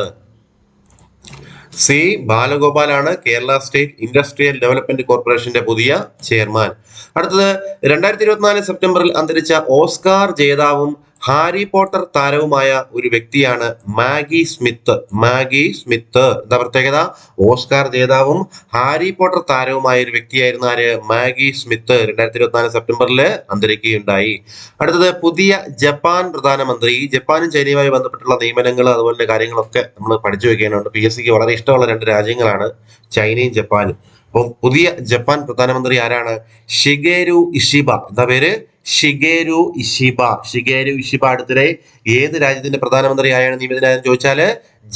കേരള സ്റ്റേറ്റ് ഇൻഡസ്ട്രിയൽ ഡെവലപ്മെന്റ് കോർപ്പറേഷന്റെ പുതിയ ചെയർമാൻ. അടുത്തത് 2024 സെപ്റ്റംബറിൽ അന്തരിച്ച ഓസ്കാർ ജേതാവും ഹാരി പോട്ടർ താരവുമായ ഒരു വ്യക്തിയാണ് മാഗി സ്മിത്ത്. മാഗി സ്മിത്ത് എന്താ പ്രത്യേകത? ഓസ്കാർ ജേതാവും ഹാരി പോട്ടർ താരവുമായ ഒരു വ്യക്തിയായിരുന്നു ആര്? മാഗി സ്മിത്ത് 2024 സെപ്റ്റംബറിൽ അന്തരിക്കുകയുണ്ടായി. അടുത്തത് പുതിയ ജപ്പാൻ പ്രധാനമന്ത്രി. ജപ്പാനും ചൈനയുമായി ബന്ധപ്പെട്ടുള്ള നിയമനങ്ങൾ അതുപോലെ കാര്യങ്ങളൊക്കെ നമ്മൾ പഠിച്ചു വെക്കാനുണ്ട്. PSCക്ക് വളരെ ഇഷ്ടമുള്ള രണ്ട് രാജ്യങ്ങളാണ് ചൈനയും ജപ്പാനും. അപ്പം പുതിയ ജപ്പാൻ പ്രധാനമന്ത്രി ആരാണ്? Shigeru Ishiba. എന്താ പേര്? Shigeru Ishiba. ഷിഗേരു ഇഷിബ അടുത്തിടെ ഏത് രാജ്യത്തിന്റെ പ്രധാനമന്ത്രി ആയാണ് നിയമിതനായെന്ന് ചോദിച്ചാല്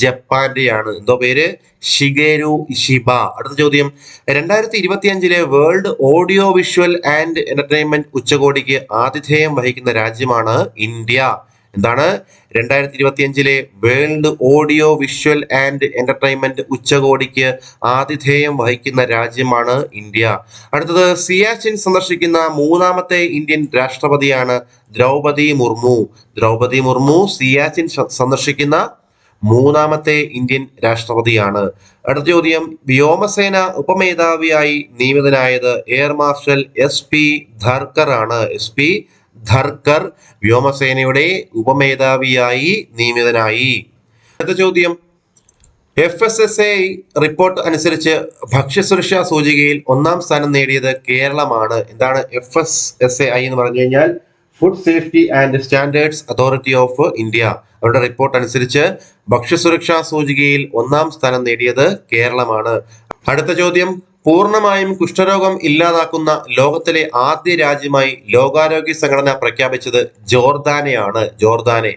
ജപ്പാന്റെയാണ്. എന്തോ പേര്? Shigeru Ishiba. അടുത്ത ചോദ്യം, 2025 world audio visual and entertainment ഉച്ചകോടിക്ക് ആതിഥേയം വഹിക്കുന്ന രാജ്യമാണ് ഇന്ത്യ. എന്താണ്? 2025 world audio visual and entertainment ഉച്ചകോടിക്ക് ആതിഥേയം വഹിക്കുന്ന രാജ്യമാണ് ഇന്ത്യ. അടുത്തത്, സിയാച്ചിൻ സന്ദർശിക്കുന്ന മൂന്നാമത്തെ ഇന്ത്യൻ രാഷ്ട്രപതിയാണ് ദ്രൗപദി മുർമു. ദ്രൗപദി മുർമു സിയാച്ചിൻ സന്ദർശിക്കുന്ന മൂന്നാമത്തെ ഇന്ത്യൻ രാഷ്ട്രപതിയാണ്. അടുത്ത ചോദ്യം, വ്യോമസേന ഉപമേധാവിയായി നിയമിതനായത് എയർ മാർഷൽ SP ധർക്കർ ആണ്. SP ധർക്കർ വ്യോമസേനയുടെ ഉപമേധാവിയായി നിയമിതനായി. അടുത്ത ചോദ്യം, FSSAI റിപ്പോർട്ട് അനുസരിച്ച് ഭക്ഷ്യസുരക്ഷാ സൂചികയിൽ 1-ാം സ്ഥാനം നേടിയത് കേരളമാണ്. എന്താണ് FSSAI എന്ന് പറഞ്ഞു കഴിഞ്ഞാൽ? Food safety and standards authority of India. അവരുടെ റിപ്പോർട്ട് അനുസരിച്ച് ഭക്ഷ്യസുരക്ഷാ സൂചികയിൽ 1-ാം സ്ഥാനം നേടിയത് കേരളമാണ്. അടുത്ത ചോദ്യം, പൂർണ്ണമായും കുഷ്ഠരോഗം ഇല്ലാതാക്കുന്ന ലോകത്തിലെ ആദ്യ രാജ്യമായി ലോകാരോഗ്യ സംഘടന പ്രഖ്യാപിച്ചത് ജോർദാനെയാണ്. ജോർദാനെ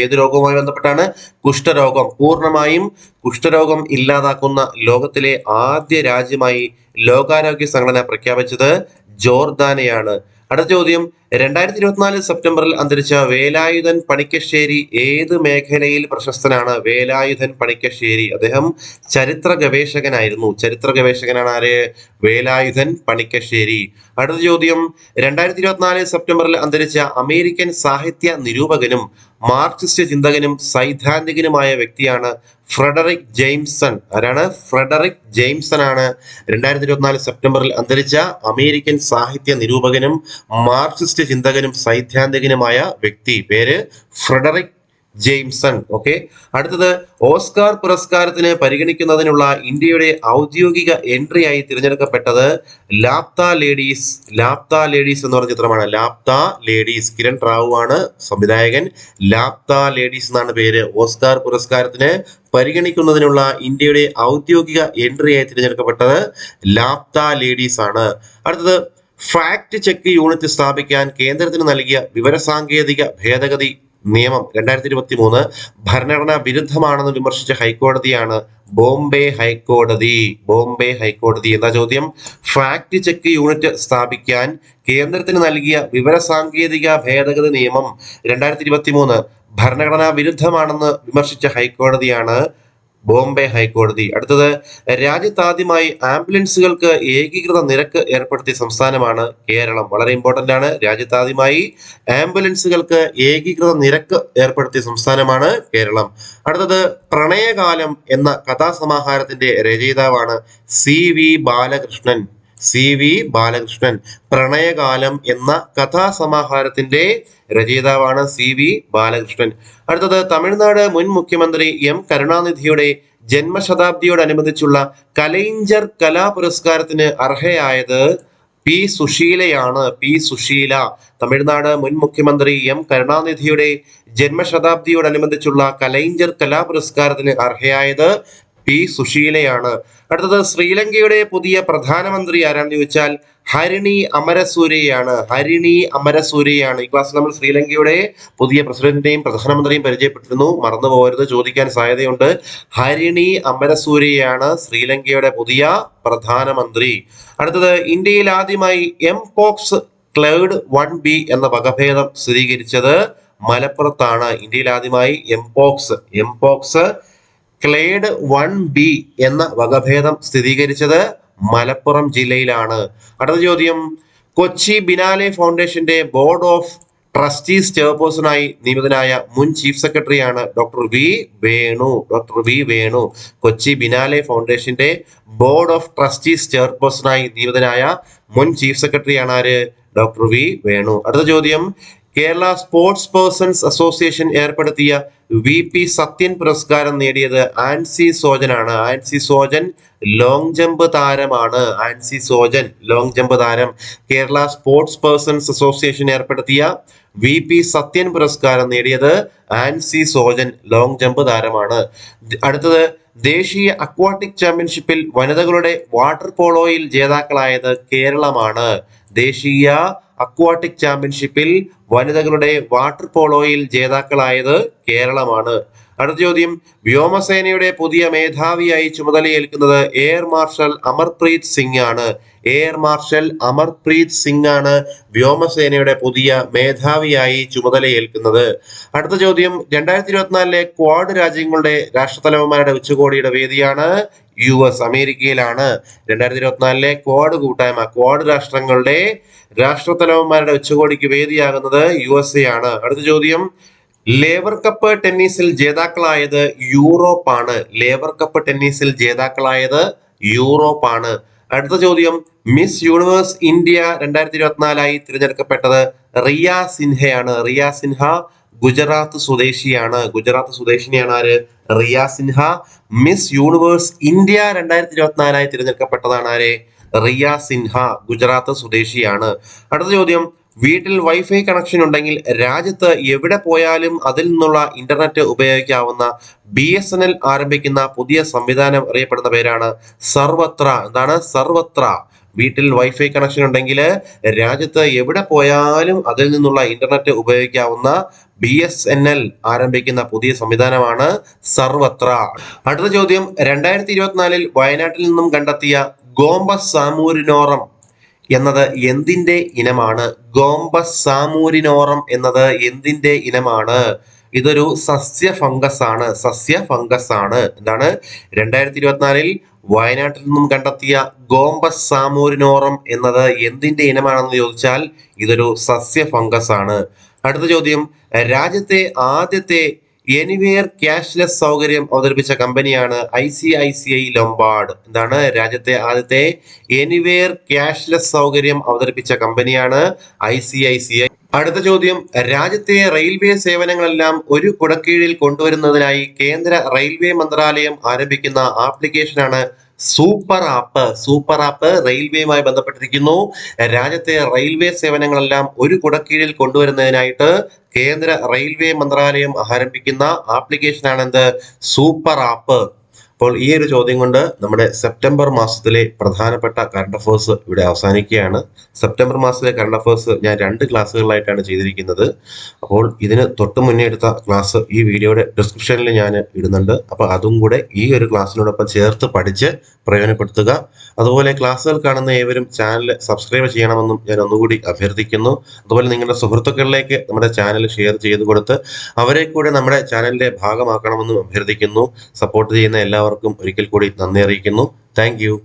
ഏത് രോഗവുമായി ബന്ധപ്പെട്ടാണ്? കുഷ്ഠരോഗം. പൂർണ്ണമായും കുഷ്ഠരോഗം ഇല്ലാതാക്കുന്ന ലോകത്തിലെ ആദ്യ രാജ്യമായി ലോകാരോഗ്യ സംഘടന പ്രഖ്യാപിച്ചത് ജോർദാനെയാണ്. അടുത്ത ചോദ്യം, 2024 സെപ്റ്റംബറിൽ അന്തരിച്ച വേലായുധൻ പണിക്കശ്ശേരി ഏത് മേഖലയിൽ പ്രശസ്തനാണ്? വേലായുധൻ പണിക്കശ്ശേരി അദ്ദേഹം ചരിത്ര ഗവേഷകനായിരുന്നു. ചരിത്ര ഗവേഷകനാണ് ആര്? വേലായുധൻ പണിക്കശ്ശേരി. അടുത്ത ചോദ്യം, 2024 സെപ്റ്റംബറിൽ അന്തരിച്ച അമേരിക്കൻ സാഹിത്യ നിരൂപകനും മാർക്സിസ്റ്റ് ചിന്തകനും സൈദ്ധാന്തികനുമായ വ്യക്തിയാണ് ഫ്രെഡറിക് ജെയിംസൺ. ആരാണ്? ഫ്രെഡറിക് ജെയിംസൺ ആണ് 2024 സെപ്റ്റംബറിൽ അന്തരിച്ച അമേരിക്കൻ സാഹിത്യ നിരൂപകനും മാർക്സിസ്റ്റ് ചിന്തകനും സൈദ്ധാന്തികനുമായ വ്യക്തി. പേര് ഫ്രെഡറിക് ജെയിംസൺ. ഓക്കെ. അടുത്തത്, ഓസ്കാർ പുരസ്കാരത്തിന് പരിഗണിക്കുന്നതിനുള്ള ഇന്ത്യയുടെ ഔദ്യോഗിക എൻട്രി ആയി തിരഞ്ഞെടുക്കപ്പെട്ടത് ലാപ്ത ലേഡീസ്. ലാപ്ത ലേഡീസ് എന്ന് പറഞ്ഞ ചിത്രമാണ്. ലാപ്ത ലേഡീസ്. കിരൺ റാവു ആണ് സംവിധായകൻ. ലാപ്ത ലേഡീസ് എന്നാണ് പേര്. ഓസ്കാർ പുരസ്കാരത്തിന് പരിഗണിക്കുന്നതിനുള്ള ഇന്ത്യയുടെ ഔദ്യോഗിക എൻട്രി ആയി തിരഞ്ഞെടുക്കപ്പെട്ടത് ലാപ്ത ലേഡീസ് ആണ്. അടുത്തത്, ഫാക്ട് ചെക്ക് യൂണിറ്റ് സ്ഥാപിക്കാൻ കേന്ദ്രത്തിന് നൽകിയ വിവരസാങ്കേതിക ഭേദഗതി നിയമം 2023 ഭരണഘടനാ വിരുദ്ധമാണെന്ന് വിമർശിച്ച ഹൈക്കോടതിയാണ് ബോംബെ ഹൈക്കോടതി. ബോംബെ ഹൈക്കോടതി. എന്താ ചോദ്യം? ഫാക്ട് ചെക്ക് യൂണിറ്റ് സ്ഥാപിക്കാൻ കേന്ദ്രത്തിന് നൽകിയ വിവരസാങ്കേതിക ഭേദഗതി നിയമം 2023 ഭരണഘടനാ വിരുദ്ധമാണെന്ന് വിമർശിച്ച ഹൈക്കോടതിയാണ് ബോംബെ ഹൈക്കോടതി. അടുത്തത്, രാജ്യത്താദ്യമായി ആംബുലൻസുകൾക്ക് ഏകീകൃത നിരക്ക് ഏർപ്പെടുത്തിയ സംസ്ഥാനമാണ് കേരളം. വളരെ ഇമ്പോർട്ടന്റ് ആണ്. രാജ്യത്താദ്യമായി ആംബുലൻസുകൾക്ക് ഏകീകൃത നിരക്ക് ഏർപ്പെടുത്തിയ സംസ്ഥാനമാണ് കേരളം. അടുത്തത്, പ്രണയകാലം എന്ന കഥാസമാഹാരത്തിന്റെ രചയിതാവാണ് CV ബാലകൃഷ്ണൻ. CV ബാലകൃഷ്ണൻ. പ്രണയകാലം എന്ന കഥാസമാഹാരത്തിന്റെ രചയിതാവാണ് CV ബാലകൃഷ്ണൻ. അടുത്തത്, തമിഴ്നാട് മുൻ മുഖ്യമന്ത്രി M കരുണാനിധിയുടെ ജന്മശതാബ്ദിയോടനുബന്ധിച്ചുള്ള കലൈഞ്ചർ കലാപുരസ്കാരത്തിന് അർഹയായത് P സുശീലയാണ്. P സുശീല. തമിഴ്നാട് മുൻ മുഖ്യമന്ത്രി M കരുണാനിധിയുടെ ജന്മശതാബ്ദിയോടനുബന്ധിച്ചുള്ള കലൈഞ്ചർ കലാപുരസ്കാരത്തിന് അർഹയായത് P സുശീലയാണ്. അടുത്തത്, ശ്രീലങ്കയുടെ പുതിയ പ്രധാനമന്ത്രി ആരാണെന്ന് ചോദിച്ചാൽ ഹരിണി അമരസൂര്യയാണ്. ഹരിണി അമരസൂര്യയാണ്. ഈ ക്ലാസ്സിൽ നമ്മൾ ശ്രീലങ്കയുടെ പുതിയ പ്രസിഡന്റിനെയും പ്രധാനമന്ത്രിയും പരിചയപ്പെട്ടിരുന്നു. മറന്നു പോകരുത്, ചോദിക്കാൻ സാധ്യതയുണ്ട്. ഹരിണി അമരസൂര്യയാണ് ശ്രീലങ്കയുടെ പുതിയ പ്രധാനമന്ത്രി. അടുത്തത്, ഇന്ത്യയിൽ ആദ്യമായി എംപോക്സ് ക്ലേഡ് 1B എന്ന വകഭേദം സ്ഥിരീകരിച്ചത് മലപ്പുറത്താണ്. ഇന്ത്യയിൽ ആദ്യമായി എംപോക്സ് ക്ലേഡ് 1B എന്ന വകഭേദം സ്ഥിരീകരിച്ചത് മലപ്പുറം ജില്ലയിലാണ്. അടുത്ത ചോദ്യം, കൊച്ചി ബിനാലെ ഫൗണ്ടേഷന്റെ ബോർഡ് ഓഫ് ട്രസ്റ്റീസ് ചെയർപേഴ്സണായി നിയമിതനായ മുൻ ചീഫ് സെക്രട്ടറിയാണ് doctor V Venu. Kochi biennale ഫൗണ്ടേഷന്റെ ബോർഡ് ഓഫ് ട്രസ്റ്റീസ് ചെയർപേഴ്സണായി നിയമിതനായ മുൻ ചീഫ് സെക്രട്ടറിയാണ് ആര്? Doctor V Venu. അടുത്ത ചോദ്യം, കേരള സ്പോർട്സ് പേഴ്സൺസ് അസോസിയേഷൻ ഏർപ്പെടുത്തിയ VP സത്യൻ പുരസ്കാരം നേടിയത് ആൻസി സോജനാണ്. ആൻസി സോജൻ ലോങ് ജമ്പ് താരമാണ്. ആൻസി സോജൻ ലോങ് ജമ്പ് താരം. കേരള സ്പോർട്സ് പേഴ്സൺസ് അസോസിയേഷൻ ഏർപ്പെടുത്തിയ VP സത്യൻ പുരസ്കാരം നേടിയത് ആൻസി സോജൻ ലോങ് ജമ്പ് താരമാണ്. അടുത്തത് ദേശീയ അക്വാട്ടിക് ചാമ്പ്യൻഷിപ്പിൽ വനിതകളുടെ വാട്ടർ പോളോയിൽ ജേതാക്കളായത് കേരളമാണ്. ദേശീയ അക്വാട്ടിക് ചാമ്പ്യൻഷിപ്പിൽ വനിതകളുടെ വാട്ടർ പോളോയിൽ ജേതാക്കളായത് കേരളമാണ്. അടുത്ത ചോദ്യം, വ്യോമസേനയുടെ പുതിയ മേധാവിയായി ചുമതലയേൽക്കുന്നത് എയർ മാർഷൽ അമർപ്രീത് സിംഗ് ആണ്. എയർ മാർഷൽ അമർപ്രീത് സിംഗ് ആണ് വ്യോമസേനയുടെ പുതിയ മേധാവിയായി ചുമതലയേൽക്കുന്നത്. അടുത്ത ചോദ്യം, 2024 ക്വാഡ് രാജ്യങ്ങളുടെ രാഷ്ട്രത്തലവന്മാരുടെ ഉച്ചകോടിയുടെ വേദിയാണ് US, അമേരിക്കയിലാണ്. 2024 ക്വാഡ് കൂട്ടായ്മ, ക്വാഡ് രാഷ്ട്രങ്ങളുടെ രാഷ്ട്രത്തലവന്മാരുടെ ഉച്ചകോടിക്ക് വേദിയാകുന്നത് USA ആണ്. അടുത്ത ചോദ്യം, ലേവർ കപ്പ് ടെന്നീസിൽ ജേതാക്കളായത് യൂറോപ്പാണ്. ലേവർ കപ്പ് ടെന്നീസിൽ ജേതാക്കളായത് യൂറോപ്പാണ്. അടുത്ത ചോദ്യം, മിസ് യൂണിവേഴ്സ് ഇന്ത്യ 2024 തിരഞ്ഞെടുക്കപ്പെട്ടത് റിയ സിൻഹയാണ്. റിയ സിൻഹ ഗുജറാത്ത് സ്വദേശിയാണ്. ഗുജറാത്ത് സ്വദേശിനിയാണ് ആര്? Riya Sinha. Miss Universe India 2024 തിരഞ്ഞെടുക്കപ്പെട്ടതാണ് ആര്? റിയ സിൻഹ, ഗുജറാത്ത് സ്വദേശിയാണ്. അടുത്ത ചോദ്യം, വീട്ടിൽ വൈഫൈ കണക്ഷൻ ഉണ്ടെങ്കിൽ രാജ്യത്ത് എവിടെ പോയാലും അതിൽ നിന്നുള്ള ഇന്റർനെറ്റ് ഉപയോഗിക്കാവുന്ന BSNL ആരംഭിക്കുന്ന പുതിയ സംവിധാനം അറിയപ്പെടുന്ന പേരാണ് സർവത്ര. എന്താണ്? സർവത്ര. വീട്ടിൽ വൈഫൈ കണക്ഷൻ ഉണ്ടെങ്കിൽ രാജ്യത്ത് എവിടെ പോയാലും അതിൽ നിന്നുള്ള ഇന്റർനെറ്റ് ഉപയോഗിക്കാവുന്ന BSNL ആരംഭിക്കുന്ന പുതിയ സംവിധാനമാണ് സർവത്ര. അടുത്ത ചോദ്യം, 2024 വയനാട്ടിൽ നിന്നും കണ്ടെത്തിയ ഗോംബസ് സാമൂരിനോറം എന്നത് എന്തിന്റെ ഇനമാണ്? ഗോംബസ് സാമൂരിനോറം എന്നത് എന്തിന്റെ ഇനമാണ്? ഇതൊരു സസ്യ ഫംഗസ് ആണ്. സസ്യ ഫംഗസ് ആണ്. എന്താണ്? 2024 വയനാട്ടിൽ നിന്നും കണ്ടെത്തിയ ഗോംബസ് സാമൂരിനോറം എന്നത് എന്തിന്റെ ഇനമാണെന്ന് ചോദിച്ചാൽ ഇതൊരു സസ്യ ഫംഗസ് ആണ്. അടുത്ത ചോദ്യം, രാജ്യത്തെ ആദ്യത്തെ എനിവെയർ ക്യാഷ്ലെസ് സൗകര്യം അവതരിപ്പിച്ച കമ്പനിയാണ് ICICI ലൊംബാർഡ്. എന്താണ്? രാജ്യത്തെ ആദ്യത്തെ എനിവെയർ ക്യാഷ്ലെസ് സൗകര്യം അവതരിപ്പിച്ച കമ്പനിയാണ് ICICI. അടുത്ത ചോദ്യം, രാജ്യത്തെ റെയിൽവേ സേവനങ്ങളെല്ലാം ഒരു കുടക്കീഴിൽ കൊണ്ടുവരുന്നതിനായി കേന്ദ്ര റെയിൽവേ മന്ത്രാലയം ആരംഭിക്കുന്ന ആപ്ലിക്കേഷനാണ് സൂപ്പർ ആപ്പ്. സൂപ്പർ ആപ്പ് റെയിൽവേയുമായി ബന്ധപ്പെട്ടിരിക്കുന്നു. രാജ്യത്തെ റെയിൽവേ സേവനങ്ങളെല്ലാം ഒരു കുടക്കീഴിൽ കൊണ്ടുവരുന്നതിനായിട്ട് കേന്ദ്ര റെയിൽവേ മന്ത്രാലയം ആരംഭിക്കുന്ന ആപ്ലിക്കേഷനാണ് എന്ത്? Super app. അപ്പോൾ ഈ ഒരു ചോദ്യം കൊണ്ട് നമ്മുടെ സെപ്റ്റംബർ മാസത്തിലെ പ്രധാനപ്പെട്ട കറണ്ട് അഫേഴ്സ് ഇവിടെ അവസാനിക്കുകയാണ്. സെപ്റ്റംബർ മാസത്തിലെ കറണ്ട് അഫേഴ്സ് ഞാൻ 2 ക്ലാസ്സുകളിലായിട്ടാണ് ചെയ്തിരിക്കുന്നത്. അപ്പോൾ ഇതിന് തൊട്ട് മുന്നേ എടുത്ത ക്ലാസ് ഈ വീഡിയോയുടെ ഡിസ്ക്രിപ്ഷനിൽ ഞാൻ ഇടുന്നുണ്ട്. അപ്പോൾ അതും കൂടെ ഈ ഒരു ക്ലാസ്സിനോടൊപ്പം ചേർത്ത് പഠിച്ച് പ്രയോജനപ്പെടുത്തുക. അതുപോലെ ക്ലാസ്സുകൾ കാണുന്ന ഏവരും ചാനൽ സബ്സ്ക്രൈബ് ചെയ്യണമെന്നും ഞാൻ ഒന്നുകൂടി അഭ്യർത്ഥിക്കുന്നു. അതുപോലെ നിങ്ങളുടെ സുഹൃത്തുക്കളിലേക്ക് നമ്മുടെ ചാനൽ ഷെയർ ചെയ്ത് കൊടുത്ത് അവരെ കൂടെ നമ്മുടെ ചാനലിന്റെ ഭാഗമാക്കണമെന്നും അഭ്യർത്ഥിക്കുന്നു. സപ്പോർട്ട് ചെയ്യുന്ന എല്ലാവർക്കും ഒരിക്കൽ കൂടി നന്ദി അറിയിക്കുന്നു. Thank you.